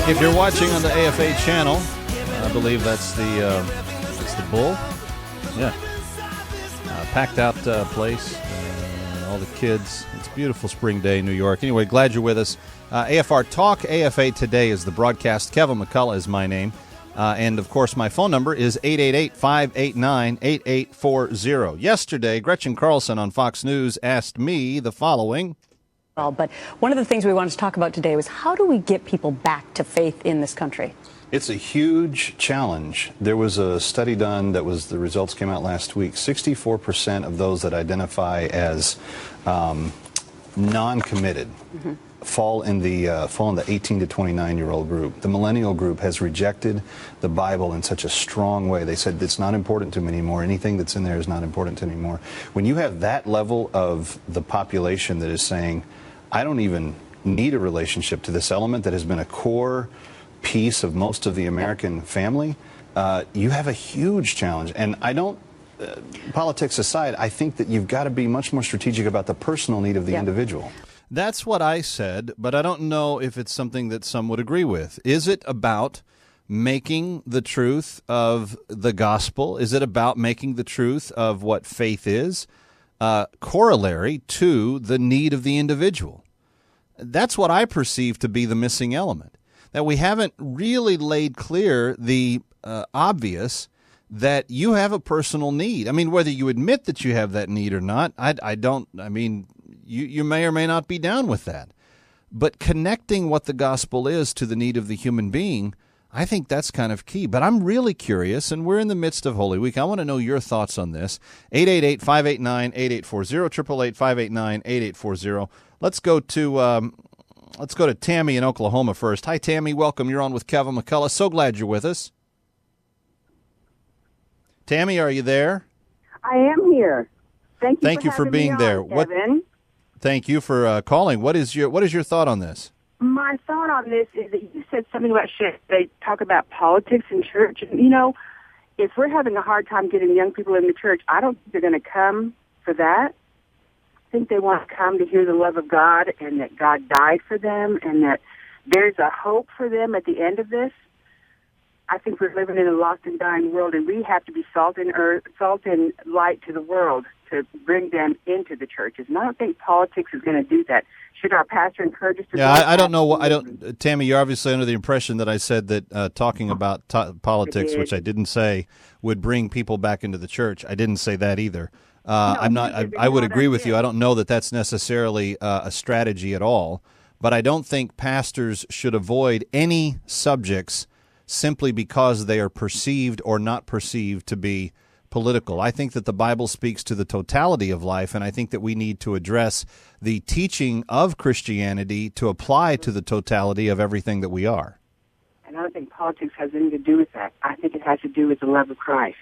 If you're watching on the AFA channel, I believe that's the Bull. Yeah. Packed out place. All the kids. It's a beautiful spring day in New York. Anyway, glad you're with us. AFR Talk AFA Today is the broadcast. Kevin McCullough is my name. And, of course, my phone number is 888-589-8840. Yesterday, Gretchen Carlson on Fox News asked me the following. But one of the things we wanted to talk about today was how do we get people back to faith in this country? It's a huge challenge. There was a study done that the results came out last week. 64% of those that identify as non-committed fall in the 18 to 29-year-old group. The millennial group has rejected the Bible in such a strong way. They said it's not important to them anymore. Anything that's in there is not important to them anymore. When you have that level of the population that is saying, I don't even need a relationship to this element that has been a core piece of most of the American family, you have a huge challenge. And I don't, politics aside, I think that you've got to be much more strategic about the personal need of the individual. That's what I said, but I don't know if it's something that some would agree with. Is it about making the truth of the gospel? Is it about making the truth of what faith is corollary to the need of the individual? That's what I perceive to be the missing element, that we haven't really laid clear the obvious that you have a personal need. I mean, whether you admit that you have that need or not, you may or may not be down with that. But connecting what the gospel is to the need of the human being, I think that's kind of key. But I'm really curious, and we're in the midst of Holy Week. I want to know your thoughts on this. 888-589-8840, 888-589-8840. Let's go to Tammy in Oklahoma first. Hi, Tammy. Welcome. You're on with Kevin McCullough. So glad you're with us. Tammy, are you there? I am here. Thank you for being there. Kevin. Thank you for calling. What is your thought on this? My thought on this is that you said something about they talk about politics in church. And, if we're having a hard time getting young people in the church, I don't think they're going to come for that. I think they want to come to hear the love of God and that God died for them and that there's a hope for them at the end of this. I think we're living in a lost and dying world, and we have to be salt and light to the world to bring them into the churches. And I don't think politics is going to do that. Should our pastor encourage us to? Yeah, I don't know. Tammy, you're obviously under the impression that I said that talking about politics, which I didn't say, would bring people back into the church. I didn't say that either. I'm not. I would agree with you. I don't know that that's necessarily a strategy at all. But I don't think pastors should avoid any subjects simply because they are perceived or not perceived to be political. I think that the Bible speaks to the totality of life, and I think that we need to address the teaching of Christianity to apply to the totality of everything that we are. And I don't think politics has anything to do with that. I think it has to do with the love of Christ.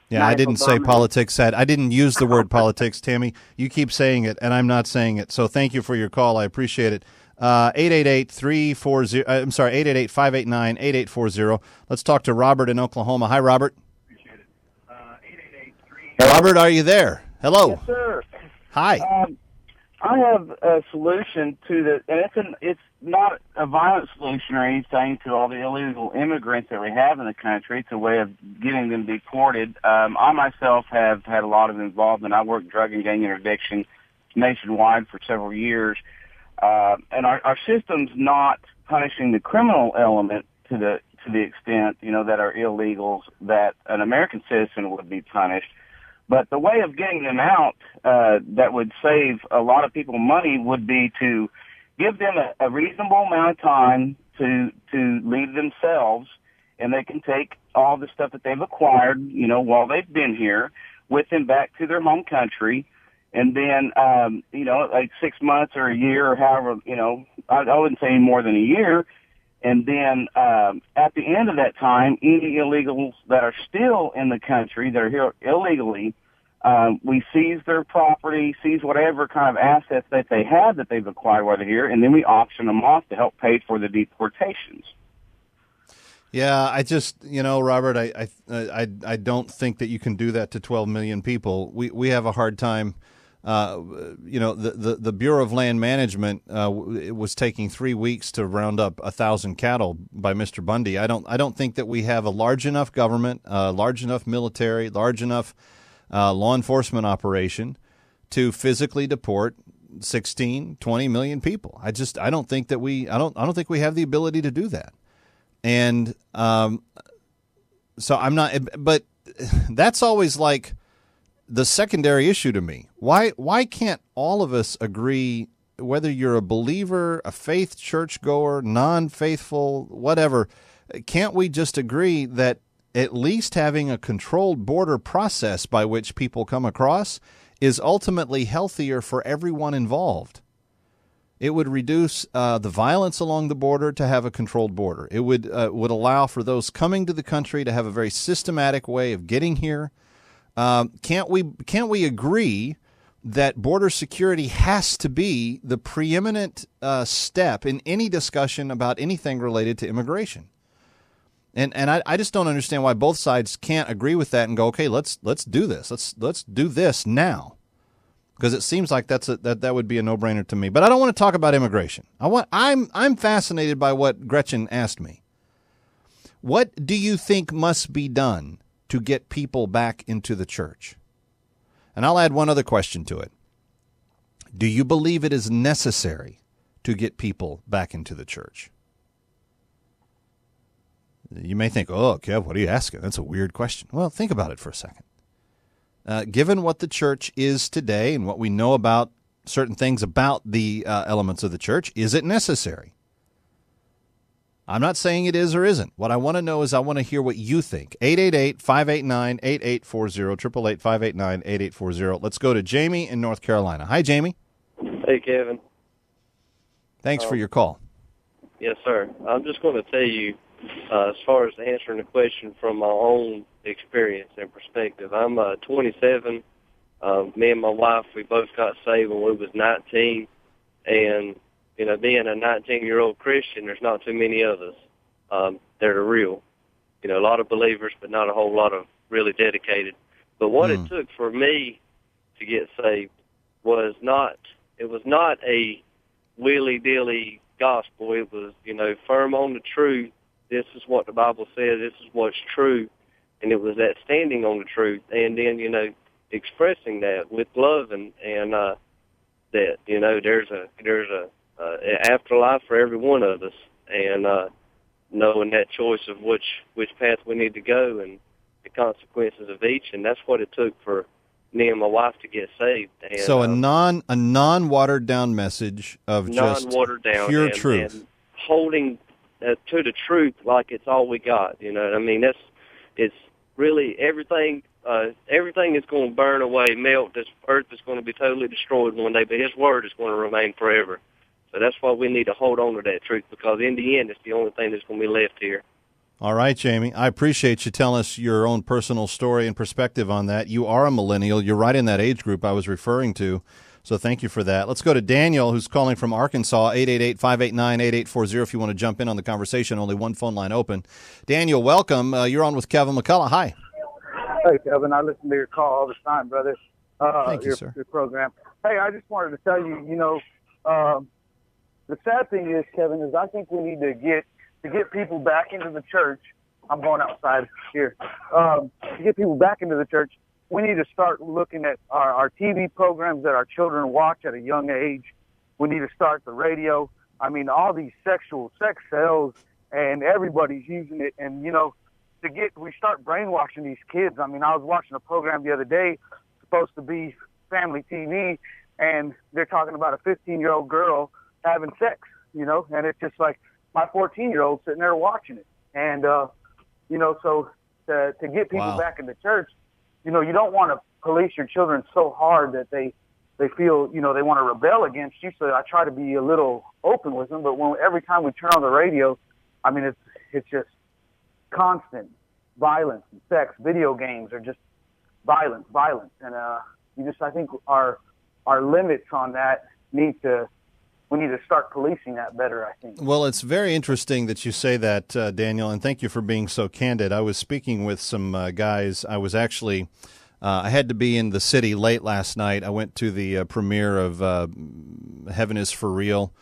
Yeah, I didn't say politics had. I didn't use the word politics, Tammy. You keep saying it, and I'm not saying it. So thank you for your call. I appreciate it. 888-589-8840. Let's talk to Robert in Oklahoma. Hi, Robert. Appreciate it. Robert, are you there? Hello. Yes, sir. Hi. I have a solution to the, and it's not a violent solution or anything to all the illegal immigrants that we have in the country. It's a way of getting them deported. I myself have had a lot of involvement. I worked drug and gang interdiction nationwide for several years. And our system's not punishing the criminal element to the extent, that are illegals that an American citizen would be punished. But the way of getting them out that would save a lot of people money would be to give them a reasonable amount of time to leave themselves, and they can take all the stuff that they've acquired, while they've been here with them back to their home country. And then, like 6 months or a year or however, I wouldn't say any more than a year. And then at the end of that time, any illegals that are still in the country, that are here illegally, we seize their property, seize whatever kind of assets that they have that they've acquired while they're here, and then we auction them off to help pay for the deportations. Yeah, I just, Robert, I don't think that you can do that to 12 million people. We have a hard time the Bureau of Land Management it was taking 3 weeks to round up 1,000 cattle by Mr. Bundy. I don't think that we have a large enough government, large enough military, large enough law enforcement operation to physically deport 16, 20 million people. I don't think that we think we have the ability to do that. And so I'm not, but that's always like the secondary issue to me. Why can't all of us agree, whether you're a believer, a faith churchgoer, non-faithful, whatever, can't we just agree that at least having a controlled border process by which people come across is ultimately healthier for everyone involved? It would reduce the violence along the border to have a controlled border. It would allow for those coming to the country to have a very systematic way of getting here. Can't we agree that border security has to be the preeminent step in any discussion about anything related to immigration? And I just don't understand why both sides can't agree with that and go, okay, let's do this. Let's do this now. Because it seems like that would be a no-brainer to me. But I don't want to talk about immigration. I'm fascinated by what Gretchen asked me. What do you think must be done to get people back into the church? And I'll add one other question to it. Do you believe it is necessary to get people back into the church? You may think, oh, Kev, what are you asking? That's a weird question. Well, think about it for a second. Given what the church is today and what we know about certain things about the elements of the church, is it necessary? I'm not saying it is or isn't. What I want to know is I want to hear what you think. 888-589-8840, 888-589-8840. Let's go to Jamie in North Carolina. Hi, Jamie. Hey, Kevin. Thanks for your call. Yes, sir. I'm just going to tell you, as far as answering the question from my own experience and perspective, I'm 27. Me and my wife, we both got saved when we was 19. And, you know, being a 19-year-old Christian, there's not too many of us that are real. You know, a lot of believers, but not a whole lot of really dedicated. But what it took for me to get saved was not a willy-dilly gospel. It was, you know, firm on the truth. This is what the Bible says. This is what's true. And it was that standing on the truth. And then, you know, expressing that with love and that, you know, there's a afterlife for every one of us. And knowing that choice of which path we need to go and the consequences of each. And that's what it took for me and my wife to get saved. And, so a non-watered down message of just pure truth. And holding to the truth like it's all we got. You know what I mean? It's really everything. Everything is going to burn away, melt. This earth is going to be totally destroyed one day, but His Word is going to remain forever. So that's why we need to hold on to that truth, because in the end, it's the only thing that's going to be left here. All right, Jamie. I appreciate you telling us your own personal story and perspective on that. You are a millennial. You're right in that age group I was referring to. So thank you for that. Let's go to Daniel, who's calling from Arkansas, 888-589-8840 if you want to jump in on the conversation. Only one phone line open. Daniel, welcome. You're on with Kevin McCullough. Hi. Hey, Kevin. I listen to your call all the time, brother. Thank you, sir. Your program. Hey, I just wanted to tell you, you know, the sad thing is, Kevin, is I think we need to get people back into the church. I'm going outside here. To get people back into the church, we need to start looking at our TV programs that our children watch at a young age. We need to start the radio. I mean, all these sex sells, and everybody's using it. And, you know, we start brainwashing these kids. I mean, I was watching a program the other day, supposed to be family TV, and they're talking about a 15-year-old girl having sex, you know, and it's just like my 14-year-old sitting there watching it. And, you know, so to get people back in the church, you know, you don't want to police your children so hard that they feel, you know, they want to rebel against you. So I try to be a little open with them. But every time we turn on the radio, I mean, it's just constant violence and sex. Video games are just violence. And I think our limits on that we need to start policing that better, I think. Well, it's very interesting that you say that, Daniel, and thank you for being so candid. I was speaking with some guys. I was actually I had to be in the city late last night. I went to the premiere of Heaven is for Real,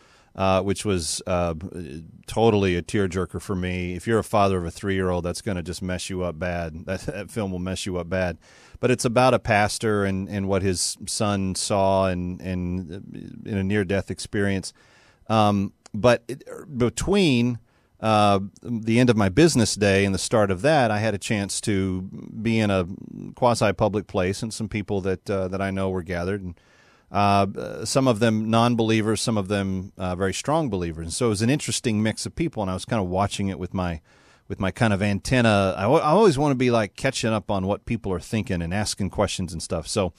which was totally a tearjerker for me. If you're a father of a 3-year-old, that's going to just mess you up bad. That film will mess you up bad. But it's about a pastor and what his son saw and in a near-death experience. Between the end of my business day and the start of that, I had a chance to be in a quasi-public place, and some people that I know were gathered, and some of them non-believers, some of them very strong believers. And so it was an interesting mix of people, and I was kind of watching it with my kind of antenna. I always want to be like catching up on what people are thinking and asking questions and stuff. So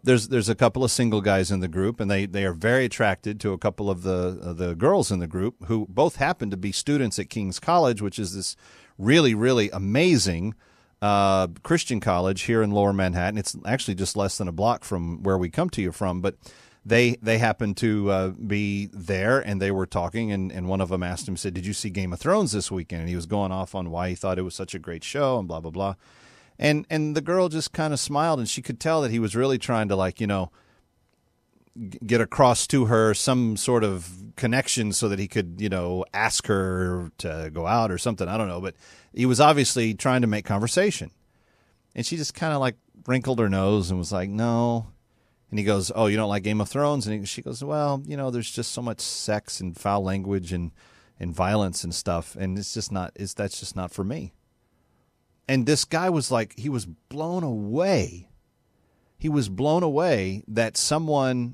there's a couple of single guys in the group, and they are very attracted to a couple of the girls in the group who both happen to be students at King's College, which is this really, really amazing Christian college here in Lower Manhattan. It's actually just less than a block from where we come to you from, but they happened to be there, and they were talking, and one of them asked him, said, "Did you see Game of Thrones this weekend?" And he was going off on why he thought it was such a great show and blah, blah, blah. And the girl just kind of smiled, and she could tell that he was really trying to, get across to her some sort of connection so that he could, ask her to go out or something. I don't know. But he was obviously trying to make conversation. And she just kind of wrinkled her nose and was like, "No." And he goes, "Oh, you don't like Game of Thrones?" And she goes, "Well, there's just so much sex and foul language and violence and stuff. And that's just not for me." And this guy was he was blown away. He was blown away that someone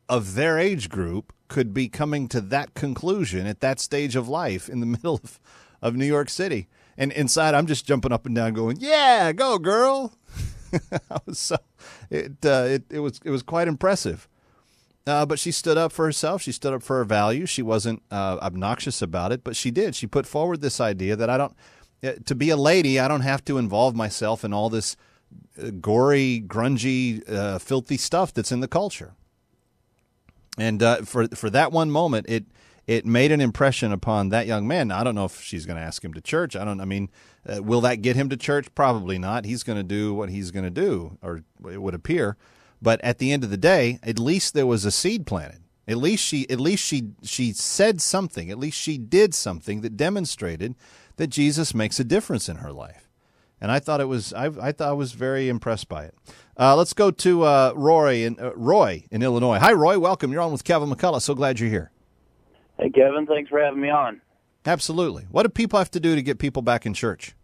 of their age group could be coming to that conclusion at that stage of life in the middle of New York City. And inside, I'm just jumping up and down going, "Yeah, go girl." It was quite impressive. But she stood up for herself. She stood up for her values. She wasn't obnoxious about it, but she did. She put forward this idea that to be a lady, I don't have to involve myself in all this gory, grungy, filthy stuff that's in the culture. And for that one moment, it made an impression upon that young man. Now, I don't know if she's going to ask him to church. Will that get him to church? Probably not. He's going to do what he's going to do, or it would appear. But at the end of the day, at least there was a seed planted. At least she said something. At least she did something that demonstrated that Jesus makes a difference in her life. And I thought I was very impressed by it. Let's go to Roy in Illinois. Hi, Roy. Welcome. You're on with Kevin McCullough. So glad you're here. Hey, Kevin. Thanks for having me on. Absolutely. What do people have to do to get people back in church?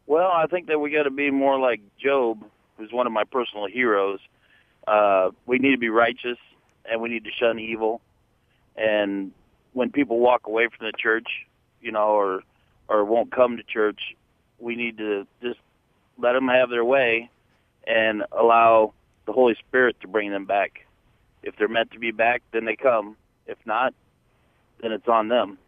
Well, I think that we got to be more like Job, who's one of my personal heroes. We need to be righteous, and we need to shun evil. And when people walk away from the church, or won't come to church, we need to just let them have their way and allow the Holy Spirit to bring them back. If they're meant to be back, then they come. If not, then it's on them.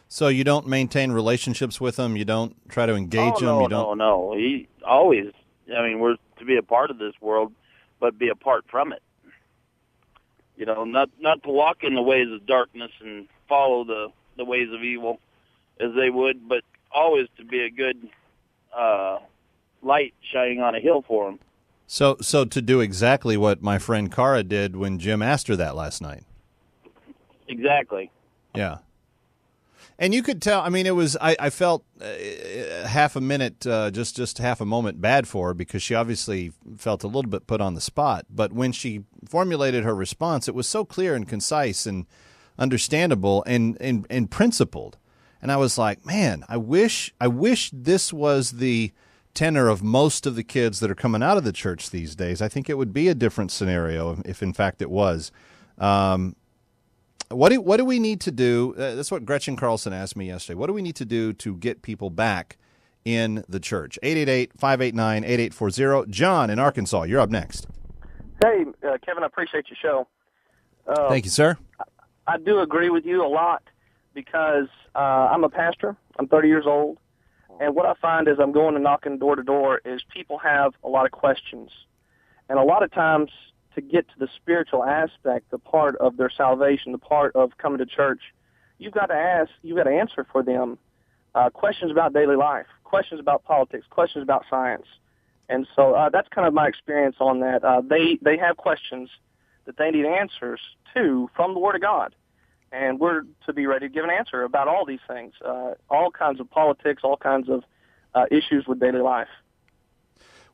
So you don't maintain relationships with them? You don't try to engage them? No. He always, we're to be a part of this world, but be apart from it. Not to walk in the ways of darkness and follow the ways of evil as they would, but always to be a good light shining on a hill for them. So to do exactly what my friend Cara did when Jim asked her that last night. Exactly. Yeah. And you could tell, it was, I felt half a minute, just half a moment bad for her because she obviously felt a little bit put on the spot. But when she formulated her response, it was so clear and concise and understandable and principled. And I was like, man, I wish this was the tenor of most of the kids that are coming out of the church these days. I think it would be a different scenario if in fact it was. What do we need to do? That's what Gretchen Carlson asked me yesterday. What do we need to do to get people back in the church? 888-589-8840. John in Arkansas, you're up next. Hey, Kevin, I appreciate your show. Thank you, sir. I do agree with you a lot because I'm a pastor. I'm 30 years old. And what I find as I'm going and knocking door to door is people have a lot of questions. And a lot of times to get to the spiritual aspect, the part of their salvation, the part of coming to church, you've got to answer for them questions about daily life, questions about politics, questions about science. And so that's kind of my experience on that. They have questions that they need answers to from the Word of God. And we're to be ready to give an answer about all these things, all kinds of politics, all kinds of issues with daily life.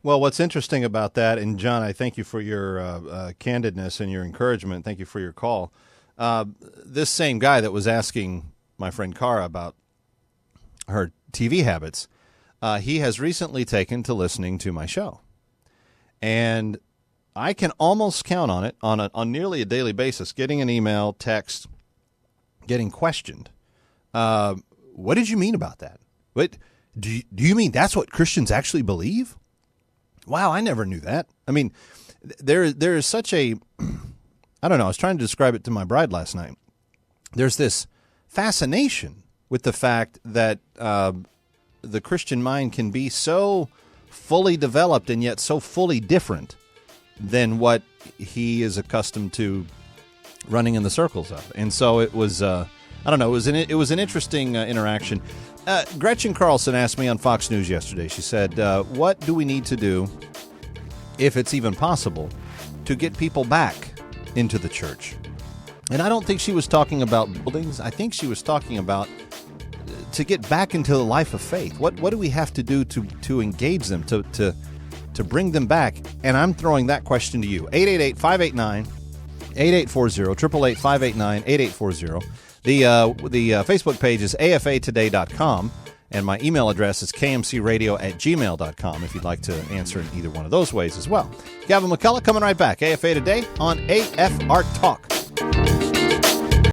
Well, what's interesting about that, and John, I thank you for your candidness and your encouragement. Thank you for your call. This same guy that was asking my friend Cara about her TV habits, he has recently taken to listening to my show. And I can almost count on it on nearly a daily basis, getting an email, text, getting questioned. What did you mean about that? What do you mean that's what Christians actually believe? Wow, I never knew that. I mean, there is such a, I don't know, I was trying to describe it to my bride last night. There's this fascination with the fact that the Christian mind can be so fully developed and yet so fully different than what he is accustomed to running in the circles of. And so it was, I don't know, it was an interesting interaction. Gretchen Carlson asked me on Fox News yesterday, she said, what do we need to do, if it's even possible, to get people back into the church? And I don't think she was talking about buildings. I think she was talking about to get back into the life of faith. What do we have to do to engage them, to bring them back? And I'm throwing that question to you. 888-589-8840, 888-589-8840. The Facebook page is afatoday.com, and my email address is kmcradio@gmail.com if you'd like to answer in either one of those ways as well. Gavin McCullough coming right back. AFA Today on AF Art Talk.